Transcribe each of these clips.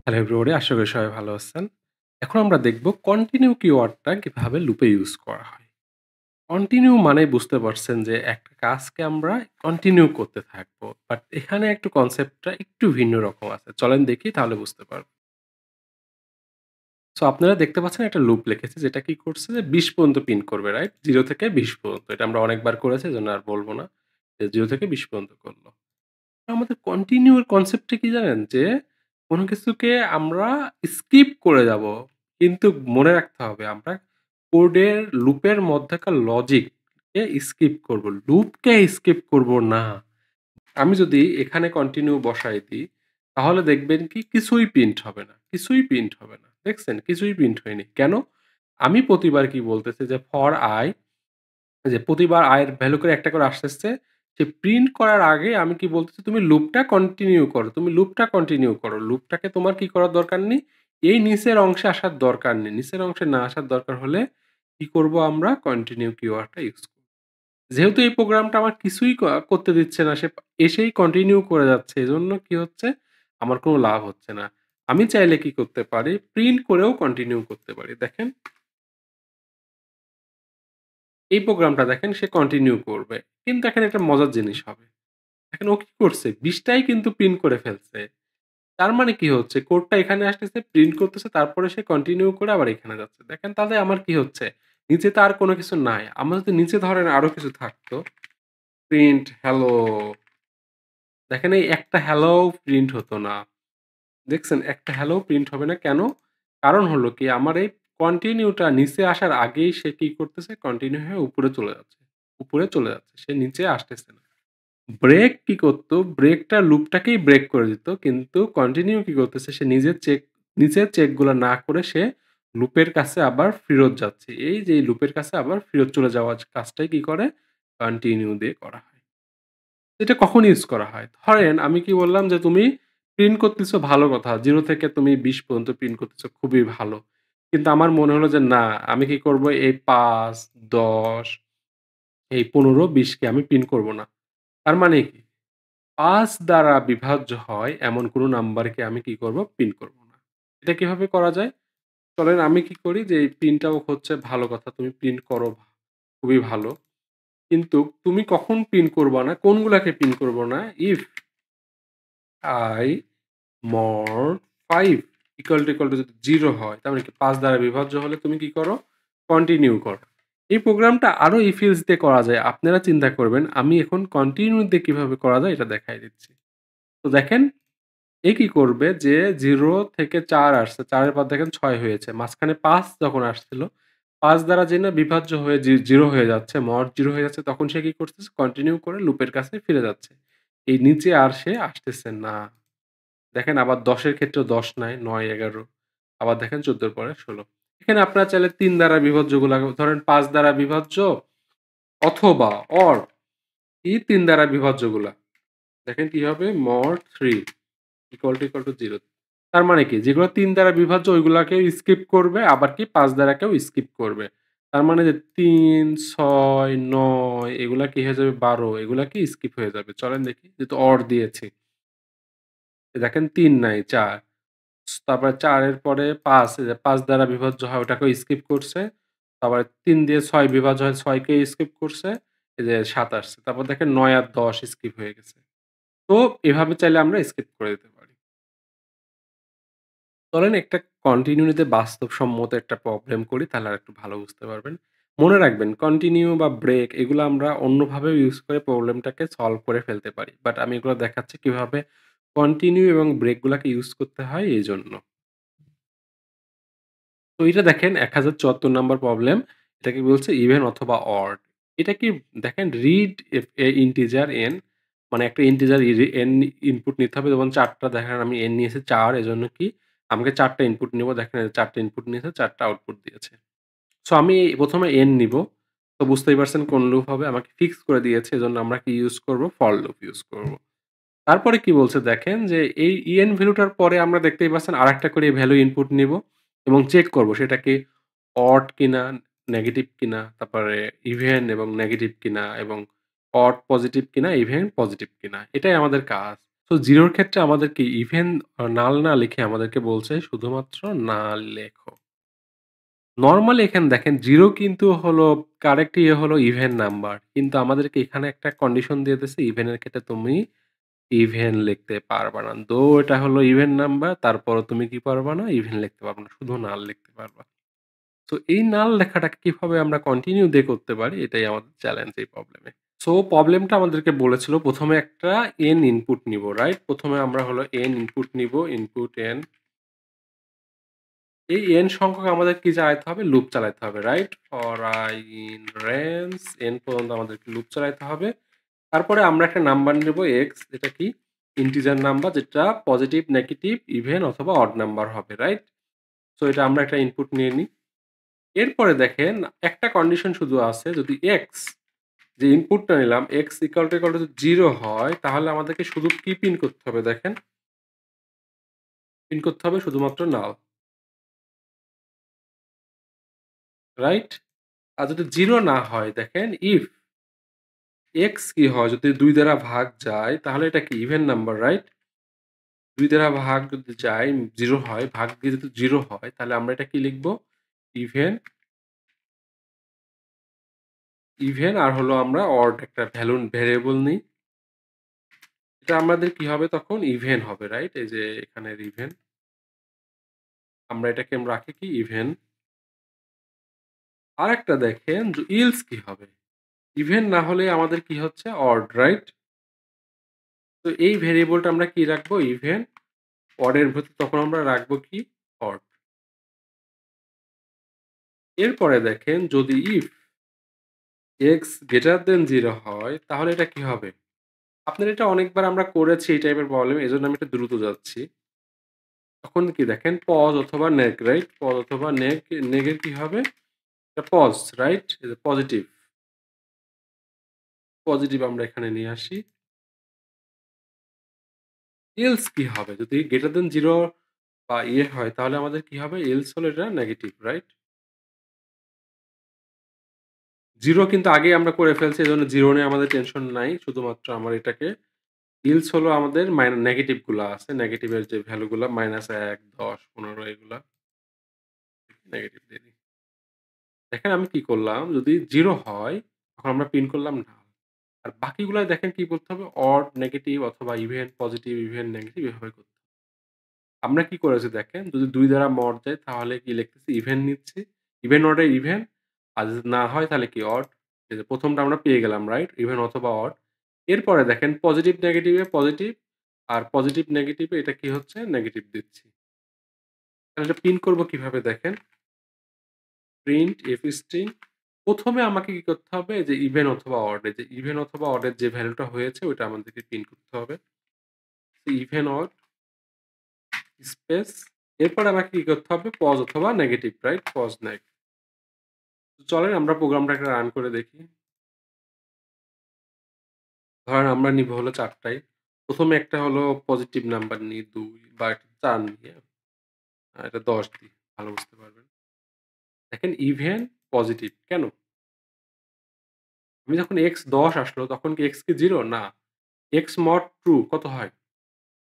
Hello everybody, আশা করি সবাই ভালো আছেন। এখন আমরা দেখব কন্টিনিউ কিওয়ার্ডটা কিভাবে লুপে ইউজ করা হয়। কন্টিনিউ মানে বুঝতে পারছেন যে একটা কাজকে আমরা কন্টিনিউ করতে থাকবো। বাট এখানে একটু কনসেপ্টটা একটু ভিন্ন রকম আছে। চলেন দেখি তাহলে বুঝতে পারবেন। সো আপনারা দেখতে পাচ্ছেন একটা লুপ লিখেছে যেটা কি করছে যে ২০ পর্যন্ত প্রিন্ট করবে, রাইট? ০ থেকে ২০ পর্যন্ত। এটা আমরা অনেকবার করেছি এজন্য আর বলব না। যে ০ থেকে ২০ পর্যন্ত করল। আমাদের কন্টিনিউ এর কনসেপ্টটা কি জানেন? যে কোন কিছুকে আমরা স্কিপ করে যাবো। কিন্তু মনে রাখতে হবে আমরা কোডের লুপের মধ্যেকার লজিককে স্কিপ করব। লুপকে স্কিপ করব না। আমি যদি এখানে কন্টিনিউ বসায় দিই, তাহলে দেখবেন কি কিছুই প্রিন্ট হবে না। কিছুই প্রিন্ট হবে না। দেখছেন? কিছুই প্রিন্ট হয়নি। কেন? আমি প্রতিবার কি বলতেছি যে ফর i যে প্রতিবার আয়ের ভ্যালু করে একটা করে আসতেছে। সে প্রিন্ট করার আগে আমি কি বলতেছি, "তুমি লুপটা কন্টিনিউ করো। তুমি লুপটা কন্টিনিউ করো। লুপটাকে তোমার কি করার দরকার নেই? এই নিচের অংশে আসার দরকার নেই। নিচের অংশে না আসার দরকার হলে কি করব আমরা? কন্টিনিউ কিওয়ার্ডটা ইউজ করব।" যেহেতু এই প্রোগ্রামটা আমার কিছুই করতে দিচ্ছে না, সে এসেই কন্টিনিউ করে যাচ্ছে। এজন্য কি হচ্ছে? আমার কোনো লাভ হচ্ছে না। আমি চাইলে কি করতে পারি? প্রিন্ট করেও কন্টিনিউ করতে পারি। দেখেন, এই প্রোগ্রামটা দেখেন সে কন্টিনিউ করবে। কিন্তু এখানে একটা মজার জিনিস হবে। দেখেন ও কি করছে? ২০ টাই কিন্তু প্রিন্ট করে ফেলছে। তার মানে কি হচ্ছে? কোডটা এখানে আসতেছে, প্রিন্ট করতেছে, তারপরে সে কন্টিনিউ করে আবার এখানে যাচ্ছে। দেখেন তাহলে আমার কি হচ্ছে? নিচে তো আর কোনো কিছু নাই। আমার যদি নিচে ধরেন আরো কিছু থাকতো, প্রিন্ট হ্যালো। দেখেন এই একটা হ্যালোও প্রিন্ট হতো না। দেখছেন? একটা হ্যালোও প্রিন্ট হবে না। কেন? কারণ হলো কি আমার এই কন্টিনিউটা নিচে আসার আগেই সে কি করতেছে? কন্টিনিউ হয়ে উপরে চলে যাচ্ছে। উপরে চলে যাচ্ছে। সে নিচে আসতেছে না। ব্রেক কি করত? ব্রেকটা লুপটাকেই ব্রেক করে দিত। কিন্তু কন্টিনিউ কি করতেছে? সে নিচের চেকগুলা না করে সে লুপের কাছে আবার ফেরত যাচ্ছে। এই যে এই লুপের কাছে আবার ফেরত চলে যাওয়ার কাজটাই কি করে? কন্টিনিউ দিয়ে করা হয়। এটা কখন ইউজ করা হয়? ধরেন আমি কি বললাম যে তুমি প্রিন্ট করতেছো ভালো কথা। ০ থেকে তুমি ২০ পর্যন্ত প্রিন্ট করতেছো খুবই ভালো। কিন্তু আমার মনে হলো যে না, আমি কি করব এই ৫, ১০, এই ১৫, ২০ কে আমি প্রিন্ট করব না। তার মানে কি? ৫ দ্বারা বিভাজ্য হয় এমন কোনো নাম্বারকে আমি কি করব? প্রিন্ট করব না। এটা কিভাবে করা যায়? চলেন আমি কি করি যে এই প্রিন্টটাও হচ্ছে ভালো কথা। তুমি প্রিন্ট করো, খুবই ভালো। কিন্তু তুমি কখন প্রিন্ট করবা না? কোনগুলাকে প্রিন্ট করব না? ইফ i mod 5 = যদি 0 হয়, তার মানে কি ৫ দ্বারা বিভাজ্য হলে তুমি কি করো? কন্টিনিউ করো। এই প্রোগ্রামটা আরো if else দিয়ে করা যায়। আপনারা চিন্তা করবেন আমি এখন কন্টিনিউ দিয়ে কিভাবে করা যায় এটা দেখায় দিচ্ছি। তো দেখেন এ কি করবে যে ০ থেকে ৪ আসছে। ৪ এর পর দেখেন ৬ হয়েছে। মাঝখানে ৫ যখন আসছিল, ৫ দ্বারা যে না বিভাজ্য হয়ে ০ হয়ে যাচ্ছে, মড ০ হয়ে যাচ্ছে, তখন সে কি করতেছে? কন্টিনিউ করে লুপের কাছে ফিরে যাচ্ছে। এই নিচে আর সে আসতেছে না। দেখেন আবার ১০ এর ক্ষেত্রেও ১০ নাই, ৯, ১১। আবার দেখেন ১৪ এর পরে ১৬। এখানে আপনারা চাইলে ৩ দ্বারা বিভাজ্যগুলা ধরেন ৫ দ্বারা বিভাজ্য অথবা অর কি ৩ দ্বারা বিভাজ্যগুলা। দেখেন কি হবে? mod 3 = 0। তার মানে কি? যেগুলো ৩ দ্বারা বিভাজ্য ওইগুলাকেও স্কিপ করবে, আবার কি ৫ দ্বারাকেও স্কিপ করবে। তার মানে যে ৩, ৬, ৯ এগুলা কি হয়ে যাবে? ১২ এগুলা কি স্কিপ হয়ে যাবে। চলেন দেখি। যেহেতু অর দিয়েছি। দেখেন ৩ নাই, ৪। তারপরে ৪ এর পরে ৫, এই যে ৫ দ্বারা বিভাজ্য হয় ওটাকেও স্কিপ করছে। তারপরে ৩ দিয়ে ৬ বিভাজ্য হয় ৬ কে স্কিপ করছে। এই যে ৭ আসছে। তারপর দেখেন ৯ আর ১০ স্কিপ হয়ে গেছে। তো এভাবে চাইলে আমরা স্কিপ করে দিতে পারি। চলেন একটা কন্টিনিউ নিতে বাস্তবসম্মত একটা প্রবলেম করি তাহলে আরেকটু ভালো বুঝতে পারবেন। মনে রাখবেন কন্টিনিউ বা ব্রেক এগুলো আমরা অন্যভাবেও ইউজ করে প্রবলেমটাকে সলভ করে ফেলতে পারি। বাট আমি এগুলো দেখাচ্ছি কিভাবে কন্টিনিউ এবং ব্রেক গুলাকে ইউজ করতে হয় এজন্য। তো এটা দেখেন ১০৭৪ নাম্বার প্রবলেম। এটা কি বলছে ইভেন অথবা অড। এটা কি দেখেন রিড এ ইন্টিজার n মানে একটা ইন্টিজার n ইনপুট নিতে হবে। যেমন ৪ টা দেখেন আমি n নিয়েছি ৪ এজন্য কি আমাকে ৪ টা ইনপুট নিব। দেখেন ৪ টা ইনপুট নিয়েছে ৪ টা আউটপুট দিয়েছে। সো আমি ১ম এ n নিব। তো বুঝতেই পারছেন কোন লুপ হবে। আমাকে ফিক্স করে দিয়েছে। এজন্য আমরা কি ইউজ করব? ফর লুপ ইউজ করব। তারপরে কি বলছে দেখেন যে এই en ভ্যালুটার পরে আমরা দেখতেই পাচ্ছেন আরেকটা করে ভ্যালু ইনপুট নিব এবং চেক করব সেটা কি অড কিনা, নেগেটিভ কিনা, তারপরে ইভেন এবং নেগেটিভ কিনা এবং অড পজিটিভ কিনা, ইভেন পজিটিভ কিনা। এটাই আমাদের কাজ। তো 0 র ক্ষেত্রে আমাদেরকে ইভেন নাল না লিখে আমাদেরকে বলছে শুধুমাত্র নাল লেখো। নরমালি এখানে দেখেন 0 কিন্তু হলো কারেক্ট হলো ইভেন নাম্বার। কিন্তু আমাদেরকে এখানে একটা কন্ডিশন দিয়ে দিছে ইভেন এর ক্ষেত্রে তুমি ইভেন লিখতে পারবা না। এটা হলো ইভেন নাম্বার তারপরও তুমি কি পারবা না? ইভেন লিখতে পারবা না। শুধু নাল লিখতে পারবা। তো এই নাল লেখাটাকে কিভাবে আমরা কন্টিনিউ দিয়ে করতে পারি এটাই আমাদের চ্যালেঞ্জ এই প্রবলেমে। সো প্রবলেমটা আমাদেরকে বলেছিল ১ম এ একটা n ইনপুট নিবো, রাইট? ১ম এ আমরা হলো n ইনপুট নিবো, ইনপুট n। এই n সংখ্যক আমাদের কি চালাইতে হবে? লুপ চালাইতে হবে, right? For I in range n পর্যন্ত আমাদেরকে লুপ চালাইতে হবে। তারপরে আমরা একটা নাম্বার নেব x, যেটা কি ইন্টিজার নাম্বার, যেটা পজিটিভ, নেগেটিভ, ইভেন অথবা অড নাম্বার হবে, রাইট? সো এটা আমরা একটা ইনপুট নিয়ে নিই। এরপরে দেখেন একটা কন্ডিশন শুধু আছে, যদি x, যে ইনপুটটা নিলাম x = 0 হয় তাহলে আমাদেরকে শুধু কি প্রিন্ট করতে হবে দেখেন? প্রিন্ট করতে হবে শুধুমাত্র নাল, রাইট? আর যদি 0 না হয় দেখেন ইফ x কি হয়, যদি 2 দ্বারা ভাগ যায় তাহলে এটা কি ইভেন নাম্বার, রাইট? ২ দ্বারা ভাগ যদি যায় 0 হয়, ভাগ দিয়ে যদি 0 হয় তাহলে আমরা এটা কি লিখব? ইভেন, ইভেন আর হলো আমরা অড একটা ভ্যারিয়েবল নিই। এটা আমাদের কি হবে তখন? ইভেন হবে, রাইট? এই যে এখানের ইভেন। আমরা এটাকে রাখি কি ইভেন। আরেকটা দেখেন ইলস কি হবে? ইভেন না হলে আমাদের কি হচ্ছে? Odd, right? তো এই ভেরিয়েবলটা আমরা কি রাখবো? ইভেন। অড এর ভেতর তখন আমরা রাখবো কি? অড। এরপরে দেখেন যদি ইফ x greater than 0 হয় তাহলে এটা কি হবে? আপনার এটা অনেকবার আমরা করেছি এই টাইপের প্রবলেম, এজন্য আমি একটু দ্রুত যাচ্ছি। তখন কি দেখেন পজ অথবা নেগ, রাইট? পজ অথবা নেগের কি হবে? এটা পজ, রাইট? এই যে পজিটিভ। পজিটিভ আমরা এখানে নিয়ে আসি। এলস কি হবে? যদি গ্রেটার দ্যান 0 বা হয় তাহলে আমাদের কি হবে? এলস হলো এটা নেগেটিভ, রাইট? 0 কিন্তু আগেই আমরা করে ফেলছি, এজন্য 0 নিয়ে আমাদের টেনশন নাই। শুধুমাত্র আমার এটাকে ইলস হলো আমাদের নেগেটিভ গুলা আছে। নেগেটিভ এর যে ভ্যালু গুলা -১, ১০, ১৫ এগুলা নেগেটিভ দিয়ে দিই। দেখেন আমি কি করলাম, যদি 0 হয় তখন আমরা প্রিন্ট করলাম না। আর বাকিগুলা দেখেন কি করতে হবে? অড, নেগেটিভ অথবা ইভেন, পজিটিভ, ইভেন, নেগেটিভ এভাবে করতে হবে। আমরা কি করেছি দেখেন, যদি ২ দ্বারা মড যায় তাহলে কি লিখতেছি? ইভেন নিচ্ছি। Even অডে even. আর যদি না হয় তাহলে কি অড। এই যে ১ম টা আমরা পেয়ে গেলাম, রাইট? ইভেন অথবা অড। এরপরে দেখেন পজিটিভ, নেগেটিভে পজিটিভ আর পজিটিভ, নেগেটিভে এটা কি হচ্ছে? নেগেটিভ দিচ্ছি। তাহলে এটা প্রিন্ট করব কিভাবে দেখেন? Print F string. ১ম এ আমাকে কি করতে হবে? যে ইভেন অথবা অড, এই যে ইভেন অথবা অডের যে ভ্যালুটা হয়েছে ওইটা আমাদেরকে প্রিন্ট করতে হবে। Even odd space. এরপরে আমাকে কি করতে হবে? পজ অথবা নেগেটিভ, রাইট? পজ নেগ। তো চলেন আমরা প্রোগ্রামটাকে রান করে দেখি। ধরেন আমরা নিবো হলো ৪ টাই। ১ম এ একটা হলো পজিটিভ নাম্বার নিই ২ বা একটা ৪ নিই, হ্যাঁ? এটা ১০ দিই। ভালো বুঝতে পারবেন। দেখেন ইভেন পজিটিভ। কেন? আমি যখন x ১০ আসলো তখন কি x কি 0? না। x mod ট্রু কত হয়?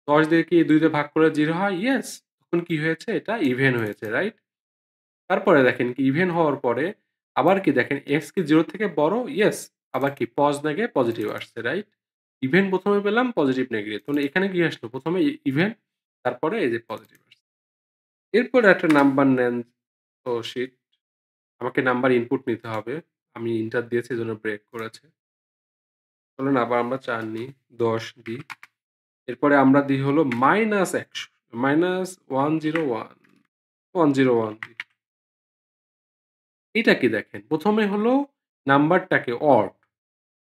১০ দিয়ে কি ২ দিয়ে ভাগ করলে 0 হয়? ইয়েস! তখন কি হয়েছে? এটা ইভেন হয়েছে, রাইট? তারপরে দেখেন কি ইভেন হওয়ার পরে আবার কি দেখেন x কি 0 থেকে বড়? ইয়েস! আবার কি পজ নেগে পজিটিভ আসছে, রাইট? ইভেন ১ম এ পেলাম, পজিটিভ নেগেটিভ। তাহলে এখানে কি আসলো? ১ম এ ইভেন, তারপরে এই যে পজিটিভ আসছে। এরপরে একটা নাম্বার নেন। ও শিট! আমাকে নাম্বার ইনপুট নিতে হবে। আমি এন্টার দিয়েছি এজন্য ব্রেক করেছে। চলুন আবার আমরা ৪ নিই, ১০ দিই। এরপরে আমরা দিই হলো -১০০, -101, 101 দিই। এটা কি দেখেন, ১ম এ হলো নাম্বারটাকে অড।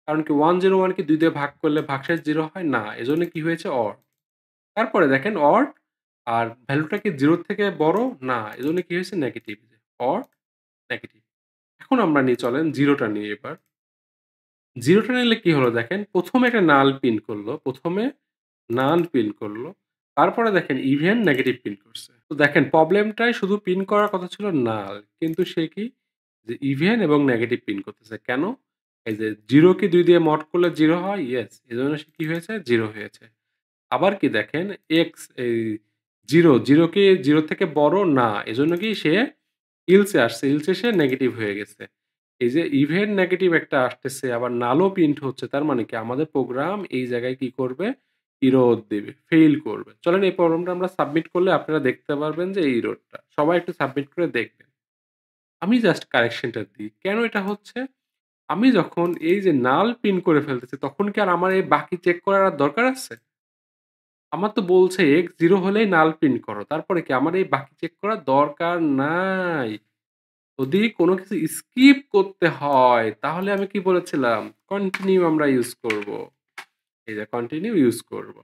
কারণ কি 101 কে ২ দিয়ে ভাগ করলে ভাগশেষ 0 হয়? না। এজন্য কি হয়েছে? অড। তারপরে দেখেন অড আর ভ্যালুটা কি 0 থেকে বড়? না। এজন্য কি হয়েছে? নেগেটিভ। Odd, negative. এখন আমরা নিই চলেন 0 টা নিই এবার। 0 টা নিলে কি হলো দেখেন, ১ম এ একটা নাল প্রিন্ট করলো। ১ম এ নাল প্রিন্ট করলো। তারপরে দেখেন ইভেন নেগেটিভ প্রিন্ট করছে। তো দেখেন প্রবলেমটায় শুধু প্রিন্ট করার কথা ছিল নাল। কিন্তু সে কি? যে ইভেন এবং নেগেটিভ প্রিন্ট করতেছে। কেন? এই যে 0 কে ২ দিয়ে মড করলে 0 হয়? ইয়েস। এজন্য সে কি হয়েছে? 0 হয়েছে। আবার কি দেখেন এক্স এই 0 কি 0 থেকে বড় না। এজন্য কি সে ইলসে আসছে। ইলসে সে নেগেটিভ হয়ে গেছে। এই যে ইভেন নেগেটিভ একটা আসতেছে আবার নালও প্রিন্ট হচ্ছে। তার মানে কি আমাদের প্রোগ্রাম এই জায়গায় কি করবে? ইরর দিবে, ফেইল করবে। চলেন এই প্রোগ্রামটা আমরা সাবমিট করলে আপনারা দেখতে পারবেন যে এই ইররটা। সবাই একটু সাবমিট করে দেখবেন। আমি জাস্ট কারেকশনটা দিই। কেন এটা হচ্ছে? আমি যখন এই যে নাল প্রিন্ট করে ফেলতেছি তখন কি আর আমার এই বাকি চেক করার আর দরকার আছে? আমার তো বলছে x 0 হলেই নাল প্রিন্ট করো। তারপরে কি আমার এই বাকি চেক করার দরকার নাই। যদি কোনো কিছু স্কিপ করতে হয় তাহলে আমি কি বলেছিলাম? কন্টিনিউ আমরা ইউজ করব। এই যে কন্টিনিউ ইউজ করব।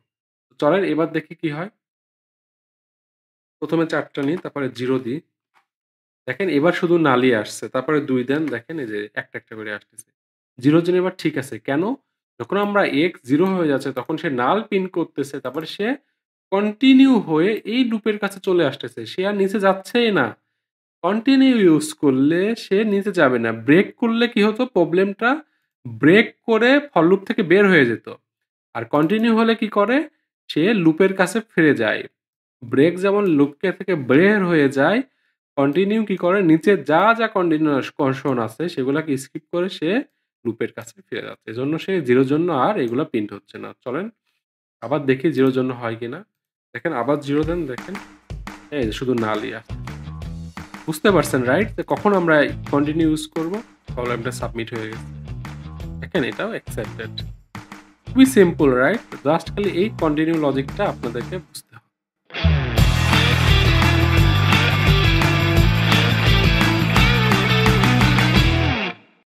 চলেন এবার দেখি কি হয়। ১ম এ ৪ টা নিই তারপরে 0 দিই। দেখেন এবার শুধু নালই আসছে। তারপরে ২ দেন দেখেন এই যে একটা, একটা করে আসতেছে। 0 এর জন্য এবার ঠিক আছে। কেন? যখন আমরা x 0 হয়ে যাচ্ছে তখন সে নাল প্রিন্ট করতেছে। তারপরে সে কন্টিনিউ হয়ে এই লুপের কাছে চলে আসতেছে। সে আর নিচে যাচ্ছেই না। কন্টিনিউ ইউজ করলে সে নিচে যাবে না। ব্রেক করলে কি হতো? প্রবলেমটা ব্রেক করে ফর লুপ থেকে বের হয়ে যেত। আর কন্টিনিউ হলে কি করে? সে লুপের কাছে ফিরে যায়। ব্রেক যেমন লুপকে থেকে বের হয়ে যায়, কন্টিনিউ কি করে? নিচে যা, যা কন্ডিশন আছে সেগুলাকে স্কিপ করে সে লুপের কাছে ফিরে যাচ্ছে। এজন্য সে 0 এর জন্য আর এগুলা প্রিন্ট হচ্ছে না। চলেন আবার দেখি 0 এর জন্য হয় কিনা। দেখেন আবার 0 দেন দেখেন। এই যে শুধু নালই আসছে। বুঝতে পারছেন রাইট? যে কখন আমরা কন্টিনিউ ইউজ করব? প্রবলেমটা সাবমিট হয়ে গেছে। দেখেন এটাও অ্যাকসেপ্টেড। খুবই সিম্পল রাইট? জাস্ট খালি এই কন্টিনিউ লজিকটা আপনাদেরকে বুঝতে